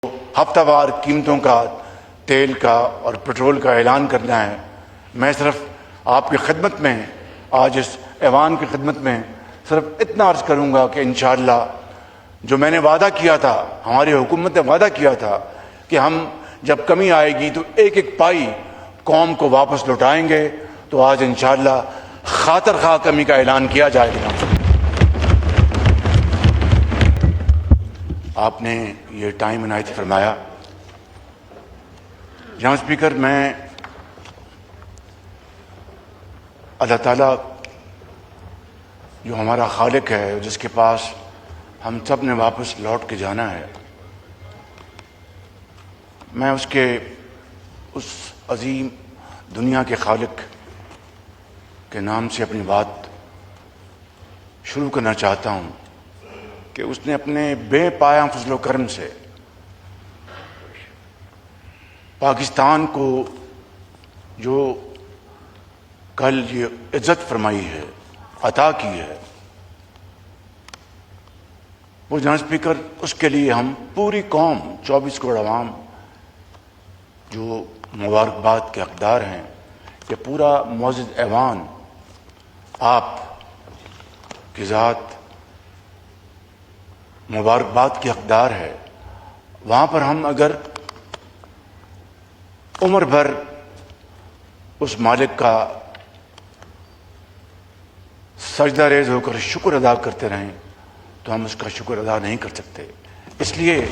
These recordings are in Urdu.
ہفتہ وار قیمتوں کا تیل کا اور پیٹرول کا اعلان کرنا ہے. میں صرف آپ کی خدمت میں آج اس ایوان کی خدمت میں صرف اتنا عرض کروں گا کہ انشاءاللہ جو میں نے وعدہ کیا تھا، ہماری حکومت نے وعدہ کیا تھا کہ ہم جب کمی آئے گی تو ایک ایک پائی قوم کو واپس لوٹائیں گے، تو آج انشاءاللہ خاطر خواہ کمی کا اعلان کیا جائے گا. آپ نے یہ ٹائم عنایت فرمایا. جناب اسپیکر، میں اللہ تعالیٰ جو ہمارا خالق ہے، جس کے پاس ہم سب نے واپس لوٹ کے جانا ہے، میں اس عظیم دنیا کے خالق کے نام سے اپنی بات شروع کرنا چاہتا ہوں کہ اس نے اپنے بے پایہ فضل و کرم سے پاکستان کو جو کل یہ عزت فرمائی ہے، عطا کی ہے، وہ جناب اسپیکر اس کے لیے ہم پوری قوم 24 کروڑ عوام جو مبارکباد کے حقدار ہیں. یہ پورا معزز ایوان آپ کی ذات مبارکباد کی حقدار ہے. وہاں پر ہم اگر عمر بھر اس مالک کا سجدہ ریز ہو کر شکر ادا کرتے رہیں تو ہم اس کا شکر ادا نہیں کر سکتے. اس لیے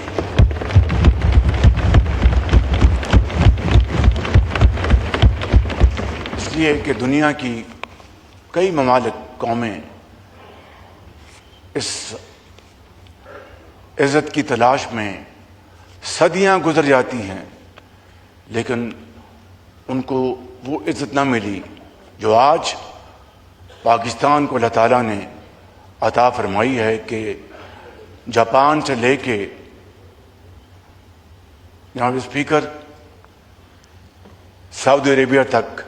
کہ دنیا کی کئی ممالک، قومیں اس عزت کی تلاش میں صدیاں گزر جاتی ہیں، لیکن ان کو وہ عزت نہ ملی جو آج پاکستان کو اللہ تعالیٰ نے عطا فرمائی ہے کہ جاپان سے لے کے جناب اسپیکر سعودی عربیہ تک،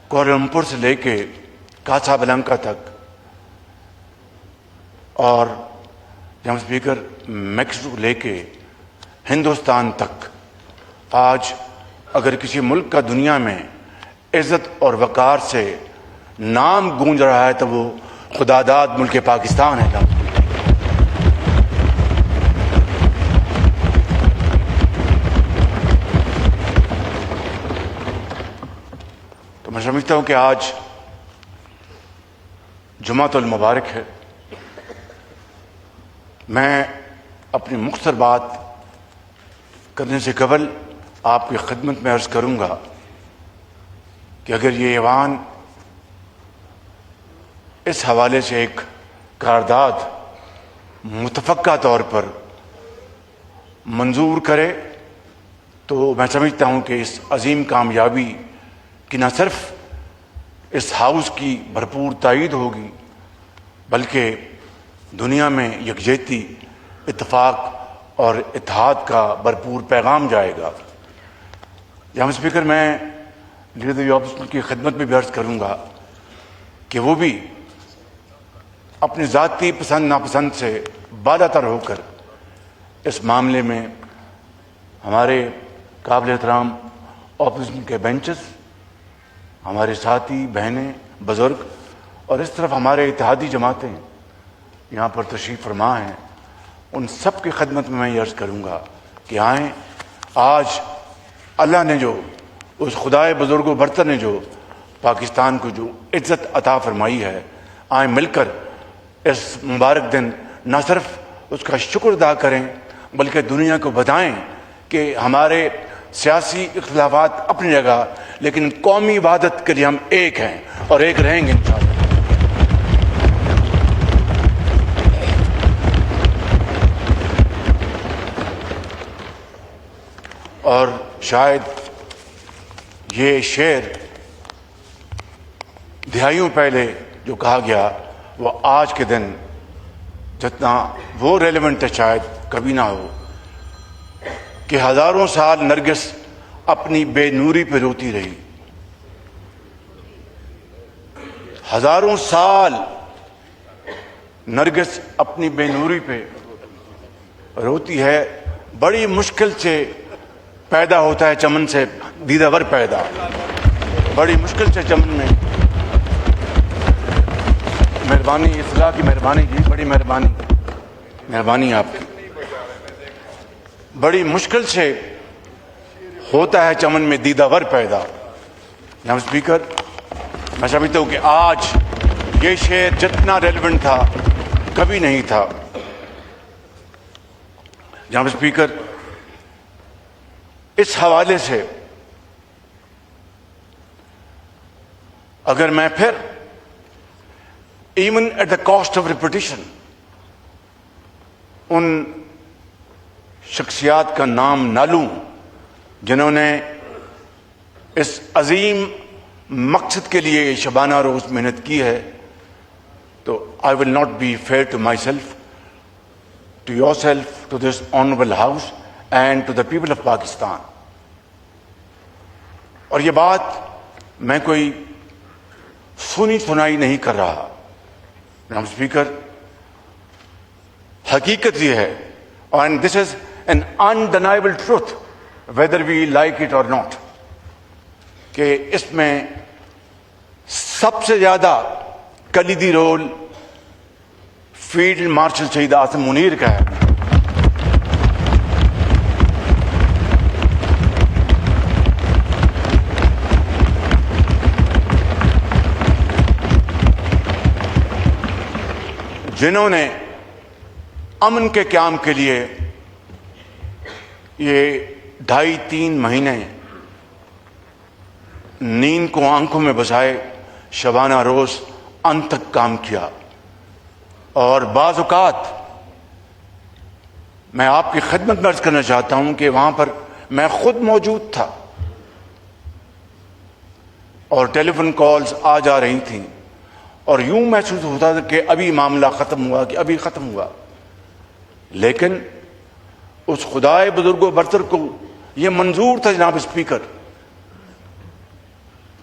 کوالالمپور سے لے کے کاسا بلانکا تک، اور جناب اسپیکر میکسیکو لے کے ہندوستان تک، آج اگر کسی ملک کا دنیا میں عزت اور وقار سے نام گونج رہا ہے تو وہ خدا داد ملک پاکستان ہے. تو میں سمجھتا ہوں کہ آج جمعۃ المبارک ہے. میں اپنی مختصر بات کرنے سے قبل آپ کی خدمت میں عرض کروں گا کہ اگر یہ ایوان اس حوالے سے ایک قرارداد متفقہ طور پر منظور کرے تو میں سمجھتا ہوں کہ اس عظیم کامیابی کی نہ صرف اس ہاؤس کی بھرپور تائید ہوگی، بلکہ دنیا میں یکجہتی، اتفاق اور اتحاد کا بھرپور پیغام جائے گا. جناب اسپیکر، میں لیڈر اپوزیشن کی خدمت میں بھی عرض کروں گا کہ وہ بھی اپنی ذاتی پسند ناپسند سے بالا تر ہو کر اس معاملے میں ہمارے قابل احترام اپوزیشن کے بینچز، ہمارے ساتھی بہنیں، بزرگ، اور اس طرف ہمارے اتحادی جماعتیں یہاں پر تشریف فرما ہیں، ان سب کی خدمت میں یہ عرض کروں گا کہ آئیں. آج اللہ نے جو، اس خدائے بزرگ و برتر نے جو پاکستان کو جو عزت عطا فرمائی ہے، آئیں مل کر اس مبارک دن نہ صرف اس کا شکر ادا کریں بلکہ دنیا کو بتائیں کہ ہمارے سیاسی اختلافات اپنی جگہ، لیکن قومی وحدت کے لیے ہم ایک ہیں اور ایک رہیں گے انشاءاللہ. اور شاید یہ شعر دہائیوں پہلے جو کہا گیا وہ آج کے دن جتنا وہ ریلیونٹ ہے شاید کبھی نہ ہو کہ ہزاروں سال نرگس اپنی بے نوری پہ روتی رہی، ہزاروں سال نرگس اپنی بے نوری پہ روتی ہے، بڑی مشکل سے پیدا ہوتا ہے چمن سے دیدہ ور پیدا، بڑی مشکل سے چمن میں. مہربانی، اصلاح کی مہربانی جی، بڑی مہربانی آپ کی. بڑی مشکل سے ہوتا ہے چمن میں دیدہ ور پیدا. جناب اسپیکر، میں سمجھتا ہوں کہ آج یہ شعر جتنا ریلیونٹ تھا کبھی نہیں تھا. جناب اسپیکر، اس حوالے سے اگر میں پھر even at the cost of reputation ان شخصیات کا نام نہ لوں جنہوں نے اس عظیم مقصد کے لیے شبانہ روز محنت کی ہے، تو I will not be fair to myself, to yourself, to this honourable house and to the people of Pakistan. اور یہ بات میں کوئی سنی سنائی نہیں کر رہا. جناب اسپیکر، حقیقت یہ ہے، and this is an undeniable truth whether we like it or not, کہ اس میں سب سے زیادہ کلیدی رول فیلڈ مارشل شہید عاصم منیر کا ہے. جنہوں نے امن کے قیام کے لیے یہ 2.5-3 مہینے نیند کو آنکھوں میں بسائے شبانہ روز انت تک کام کیا. اور بعض اوقات میں آپ کی خدمت میں عرض کرنا چاہتا ہوں کہ وہاں پر میں خود موجود تھا اور ٹیلی فون کالز آ جا رہی تھیں اور یوں محسوس ہوتا تھا کہ ابھی معاملہ ختم ہوا، کہ ابھی ختم ہوا. لیکن اس خدائے بزرگ و برتر کو یہ منظور تھا جناب اسپیکر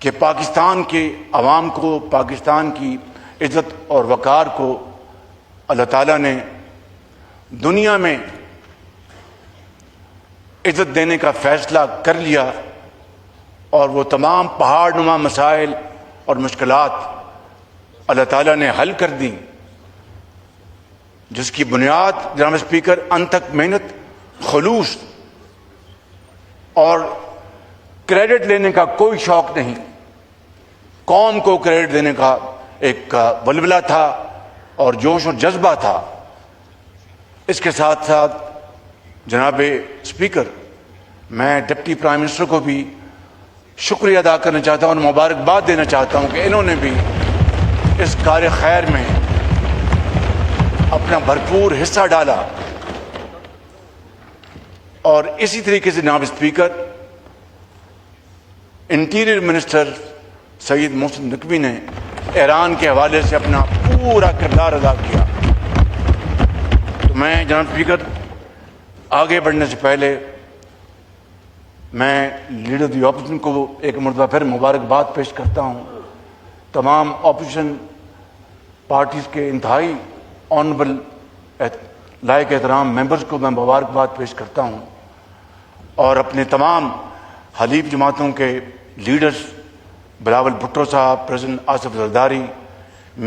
کہ پاکستان کے عوام کو، پاکستان کی عزت اور وقار کو اللہ تعالیٰ نے دنیا میں عزت دینے کا فیصلہ کر لیا، اور وہ تمام پہاڑ نما مسائل اور مشکلات اللہ تعالیٰ نے حل کر دی، جس کی بنیاد جناب اسپیکر انت تک محنت، خلوص اور کریڈٹ لینے کا کوئی شوق نہیں. قوم کو کریڈٹ دینے کا ایک ولولہ تھا اور جوش اور جذبہ تھا. اس کے ساتھ ساتھ جناب اسپیکر، میں ڈپٹی پرائم منسٹر کو بھی شکریہ ادا کرنا چاہتا ہوں اور مبارکباد دینا چاہتا ہوں کہ انہوں نے بھی اس کار خیر میں اپنا بھرپور حصہ ڈالا. اور اسی طریقے سے جناب اسپیکر، انٹیریئر منسٹر سید محسن نقوی نے ایران کے حوالے سے اپنا پورا کردار ادا کیا. تو میں جناب اسپیکر آگے بڑھنے سے پہلے میں لیڈر دی اپوزیشن کو ایک مرتبہ پھر مبارکباد پیش کرتا ہوں. تمام اپوزیشن پارٹیز کے انتہائی آنریبل لائق احترام ممبرز کو میں مبارکباد پیش کرتا ہوں، اور اپنے تمام حلیف جماعتوں کے لیڈرز، بلاول بھٹو صاحب، پریزیڈنٹ آصف زرداری،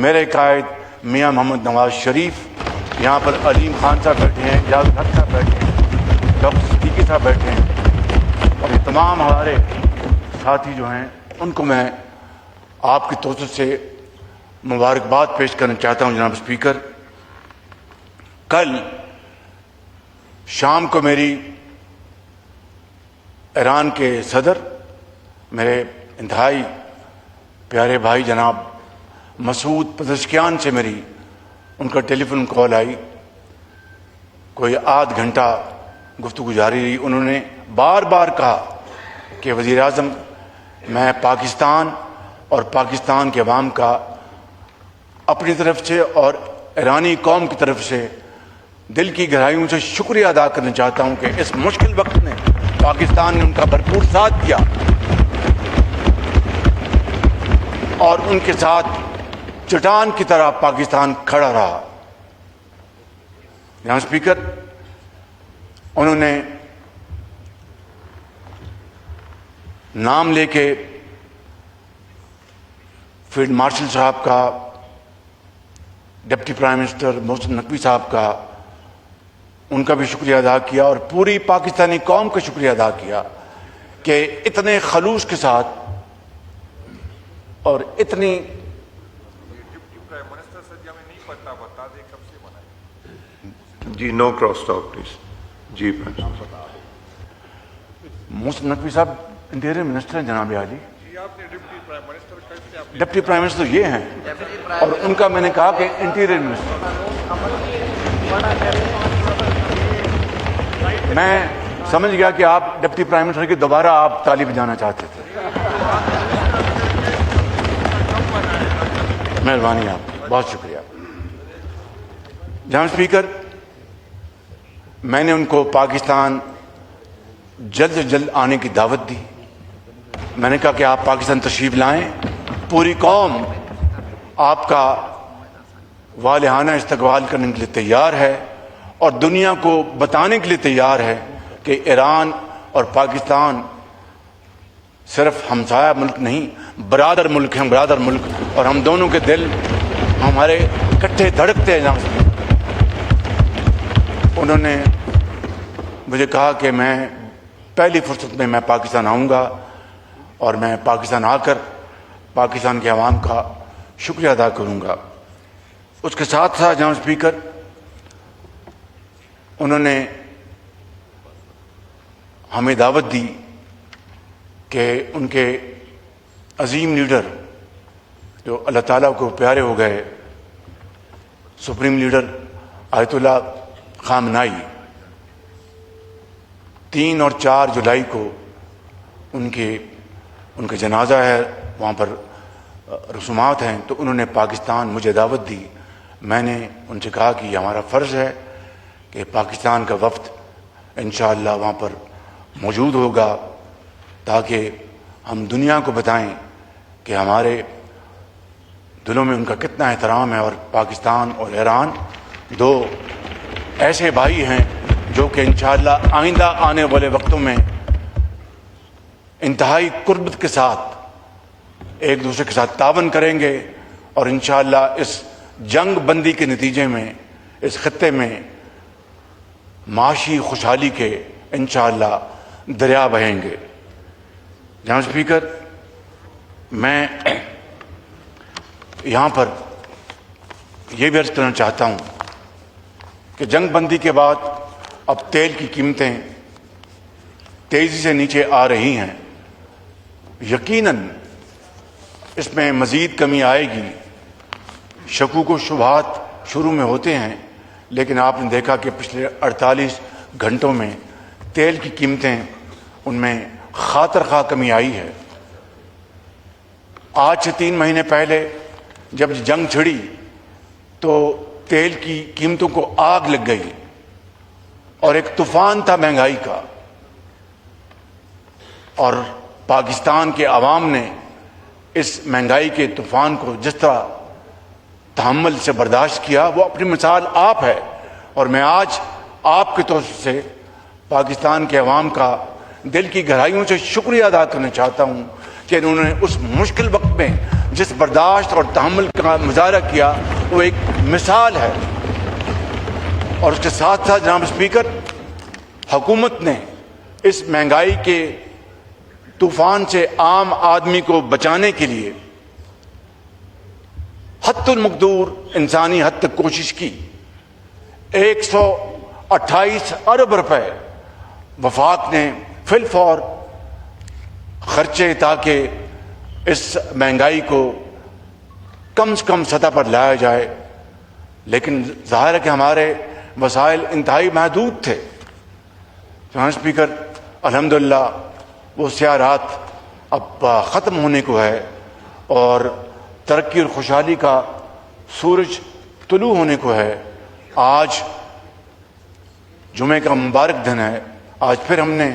میرے قائد میاں محمد نواز شریف، یہاں پر علیم خان صاحب بیٹھے ہیں، اجاز الحق صاحب بیٹھے ہیں، ڈاکٹر صدیقی صاحب بیٹھے ہیں، اور یہ تمام ہمارے ساتھی جو ہیں ان کو میں آپ کی توسط سے مبارکباد پیش کرنا چاہتا ہوں. جناب اسپیکر، کل شام کو میری ایران کے صدر، میرے انتہائی پیارے بھائی جناب مسعود پزشکیان سے میری ان کا ٹیلی فون کال آئی. کوئی آدھ گھنٹہ گفتگو جاری رہی. انہوں نے بار بار کہا کہ وزیر اعظم، میں پاکستان اور پاکستان کے عوام کا اپنی طرف سے اور ایرانی قوم کی طرف سے دل کی گہرائیوں سے شکریہ ادا کرنا چاہتا ہوں کہ اس مشکل وقت میں پاکستان نے ان کا بھرپور ساتھ دیا اور ان کے ساتھ چٹان کی طرح پاکستان کھڑا رہا. جناب اسپیکر، انہوں نے نام لے کے فیلڈ مارشل صاحب کا، deputy prime minister Mohsin Naqvi صاحب کا، ان کا بھی شکریہ ادا کیا، اور پوری پاکستانی قوم کا شکریہ ادا کیا کہ اتنے خلوص کے ساتھ اور اتنی جی نو کراس ٹاک پلیز. جی محسن نقوی صاحب انٹیریئر منسٹر ہیں جناب عالی. ڈپٹی پرائم منسٹر یہ ہیں، اور ان کا میں نے کہا کہ انٹیریئر منسٹر. میں سمجھ گیا کہ آپ ڈپٹی پرائم منسٹر کی دوبارہ آپ تالی بجانا چاہتے تھے. مہربانی آپ کی، بہت شکریہ. جناب اسپیکر، میں نے ان کو پاکستان جلد سے جلد آنے کی دعوت دی. میں نے کہا کہ آپ پاکستان تشریف لائیں، پوری قوم آپ کا والہانہ استقبال کرنے کے لیے تیار ہے، اور دنیا کو بتانے کے لیے تیار ہے کہ ایران اور پاکستان صرف ہمسایہ ملک نہیں، برادر ملک ہیں، برادر ملک، اور ہم دونوں کے دل ہمارے اکٹھے دھڑکتے ہیں. انہوں نے مجھے کہا کہ میں پہلی فرصت میں پاکستان آؤں گا، اور میں پاکستان آ کر پاکستان کے عوام کا شکریہ ادا کروں گا. اس کے ساتھ ساتھ جناب اسپیکر، انہوں نے ہمیں دعوت دی کہ ان کے عظیم لیڈر جو اللہ تعالیٰ کو پیارے ہو گئے، سپریم لیڈر آیت اللہ خامنائی، 3 اور 4 جولائی کو ان کے جنازہ ہے، وہاں پر رسومات ہیں. تو انہوں نے پاکستان مجھے دعوت دی. میں نے ان سے کہا کہ یہ ہمارا فرض ہے کہ پاکستان کا وفد انشاءاللہ وہاں پر موجود ہوگا، تاکہ ہم دنیا کو بتائیں کہ ہمارے دلوں میں ان کا کتنا احترام ہے. اور پاکستان اور ایران 2 ایسے بھائی ہیں جو کہ انشاءاللہ آئندہ آنے والے وقتوں میں انتہائی قربت کے ساتھ ایک دوسرے کے ساتھ تعاون کریں گے، اور انشاءاللہ اس جنگ بندی کے نتیجے میں اس خطے میں معاشی خوشحالی کے انشاءاللہ دریا بہیں گے. جناب اسپیکر، میں یہاں پر یہ بھی عرض کرنا چاہتا ہوں کہ جنگ بندی کے بعد اب تیل کی قیمتیں تیزی سے نیچے آ رہی ہیں. یقیناً اس میں مزید کمی آئے گی. شکوک و شبہات شروع میں ہوتے ہیں، لیکن آپ نے دیکھا کہ پچھلے 48 گھنٹوں میں تیل کی قیمتیں ان میں خاطر خواہ کمی آئی ہے. آج سے 3 مہینے پہلے جب جنگ چھڑی تو تیل کی قیمتوں کو آگ لگ گئی، اور ایک طوفان تھا مہنگائی کا، اور پاکستان کے عوام نے اس مہنگائی کے طوفان کو جس طرح تحمل سے برداشت کیا، وہ اپنی مثال آپ ہے. اور میں آج آپ کے طور سے پاکستان کے عوام کا دل کی گہرائیوں سے شکریہ ادا کرنا چاہتا ہوں کہ انہوں نے اس مشکل وقت میں جس برداشت اور تحمل کا مظاہرہ کیا، وہ ایک مثال ہے. اور اس کے ساتھ ساتھ جناب اسپیکر، حکومت نے اس مہنگائی کے طوفان سے عام آدمی کو بچانے کے لیے حد المقدور انسانی حد تک کوشش کی. 128 ارب روپے وفاق نے فی الفور خرچے تاکہ اس مہنگائی کو کم سے کم سطح پر لایا جائے. لیکن ظاہر ہے کہ ہمارے وسائل انتہائی محدود تھے. جناب اسپیکر، الحمدللہ وہ سیاہ رات اب ختم ہونے کو ہے، اور ترقی اور خوشحالی کا سورج طلوع ہونے کو ہے. آج جمعے کا مبارک دن ہے. آج پھر ہم نے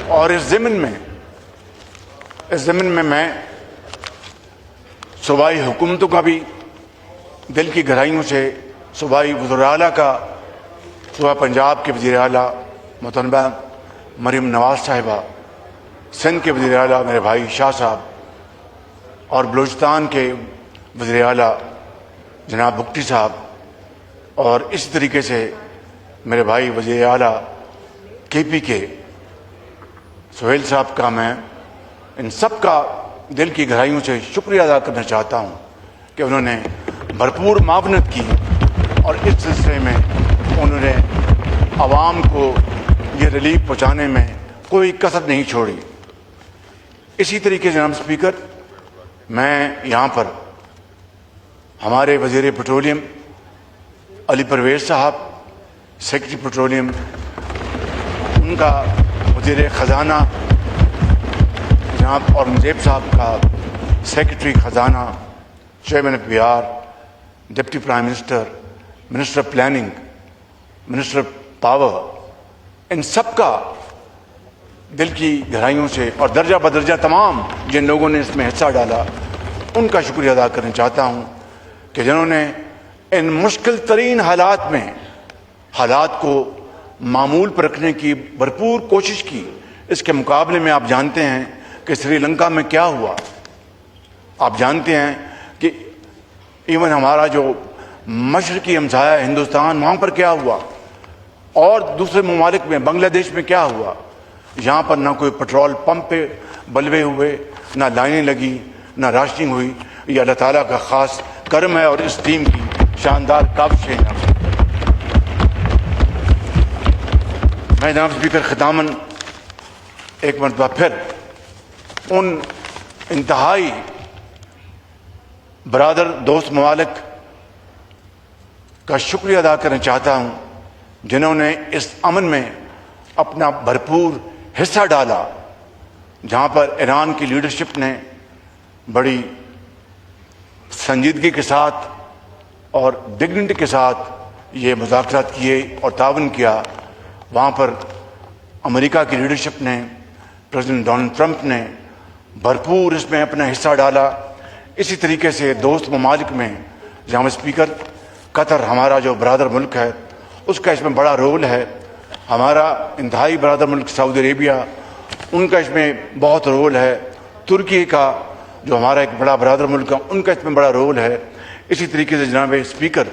اور اس ضمن میں میں صوبائی حکومتوں کا بھی دل کی گہرائیوں سے صوبائی وزراء اعلیٰ کا، صوبہ پنجاب کے وزیر اعلیٰ محترمہ مریم نواز صاحبہ، سندھ کے وزیر اعلیٰ میرے بھائی شاہ صاحب، اور بلوچستان کے وزیر اعلیٰ جناب بگٹی صاحب، اور اسی طریقے سے میرے بھائی وزیر اعلیٰ کے پی کے سہیل صاحب کا میں ان سب کا دل کی گہرائیوں سے شکریہ ادا کرنا چاہتا ہوں کہ انہوں نے بھرپور معاونت کی اور اس سلسلے میں انہوں نے عوام کو یہ ریلیف پہنچانے میں کوئی کسر نہیں چھوڑی۔ اسی طریقے سے جناب اسپیکر، میں یہاں پر ہمارے وزیر پیٹرولیم علی پرویز صاحب، سیکرٹری پیٹرولیم، ان کا وزیر خزانہ جناب اورنگزیب صاحب کا، سیکرٹری خزانہ، chairman of Bihar, deputy prime minister, minister of planning, minister of power, ان سب کا دل کی گہرائیوں سے اور درجہ بدرجہ تمام جن لوگوں نے اس میں حصہ ڈالا ان کا شکریہ ادا کرنا چاہتا ہوں کہ جنہوں نے ان مشکل ترین حالات میں حالات کو معمول پر رکھنے کی بھرپور کوشش کی۔ اس کے مقابلے میں آپ جانتے ہیں کہ سری لنکا میں کیا ہوا، آپ جانتے ہیں کہ ایون ہمارا جو مشرقی ہمسایہ ہے ہندوستان، وہاں پر کیا ہوا، اور دوسرے ممالک میں بنگلہ دیش میں کیا ہوا۔ یہاں پر نہ کوئی پٹرول پمپ پہ بلوے ہوئے، نہ لائنیں لگی، نہ راشننگ ہوئی۔ یہ اللہ تعالیٰ کا خاص کرم ہے اور اس ٹیم کی شاندار کاوش ہے۔ میں جناب اسپیکر ختاماً ایک مرتبہ پھر ان انتہائی برادر دوست ممالک کا شکریہ ادا کرنا چاہتا ہوں جنہوں نے اس امن میں اپنا بھرپور حصہ ڈالا، جہاں پر ایران کی لیڈرشپ نے بڑی سنجیدگی کے ساتھ اور ڈگنیٹی کے ساتھ یہ مذاکرات کیے اور تعاون کیا، وہاں پر امریکہ کی لیڈرشپ نے، پریزیڈنٹ ڈونلڈ ٹرمپ نے بھرپور اس میں اپنا حصہ ڈالا۔ اسی طریقے سے دوست ممالک میں جناب اسپیکر، قطر ہمارا جو برادر ملک ہے اس کا اس میں بڑا رول ہے۔ ہمارا انتہائی برادر ملک سعودی عربیہ، ان کا اس میں بہت رول ہے۔ ترکی کا جو ہمارا ایک بڑا برادر ملک ہے، ان کا اس میں بڑا رول ہے۔ اسی طریقے سے جناب اسپیکر،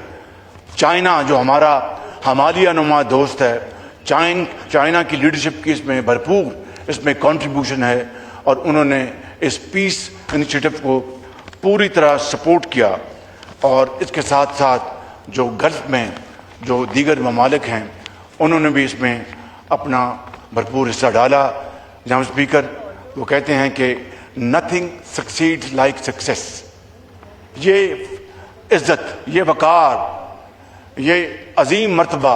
چائنا جو ہمارا ہمالیہ نما دوست ہے، چائنا کی لیڈرشپ کی اس میں بھرپور اس میں کنٹریبیوشن ہے، اور انہوں نے اس پیس انیشیٹو کو پوری طرح سپورٹ کیا۔ اور اس کے ساتھ ساتھ جو گلف میں جو دیگر ممالک ہیں انہوں نے بھی اس میں اپنا بھرپور حصہ ڈالا۔ جناب اسپیکر، وہ کہتے ہیں کہ نتھنگ سکسیڈ لائک سکسیس۔ یہ عزت، یہ وقار، یہ عظیم مرتبہ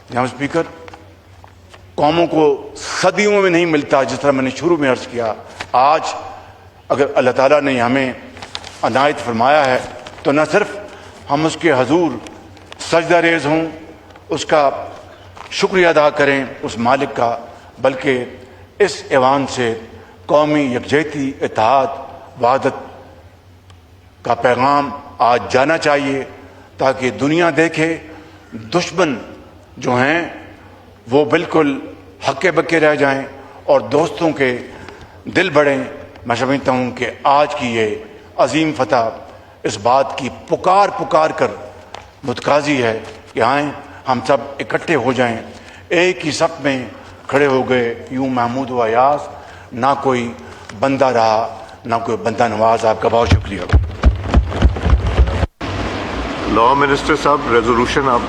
جناب اسپیکر قوموں کو صدیوں میں نہیں ملتا۔ جس طرح میں نے شروع میں عرض کیا، آج اگر اللہ تعالیٰ نے ہمیں عنایت فرمایا ہے تو نہ صرف ہم اس کے حضور سجدہ ریز ہوں، اس کا شکریہ ادا کریں اس مالک کا، بلکہ اس ایوان سے قومی یکجہتی، اتحاد، وحدت کا پیغام آج جانا چاہیے، تاکہ دنیا دیکھے دشمن جو ہیں وہ بالکل ہکے بکے رہ جائیں اور دوستوں کے دل بڑھیں۔ میں سمجھتا ہوں کہ آج کی یہ عظیم فتح اس بات کی پکار کر متقاضی ہے کہ آئیں ہم سب اکٹھے ہو جائیں، ایک ہی صف میں کھڑے ہو گئے، یوں محمود و ایاز، نہ کوئی بندہ رہا نہ کوئی بندہ نواز۔ آپ کا بہت شکریہ۔ لا منسٹر صاحب، ریزولوشن آپ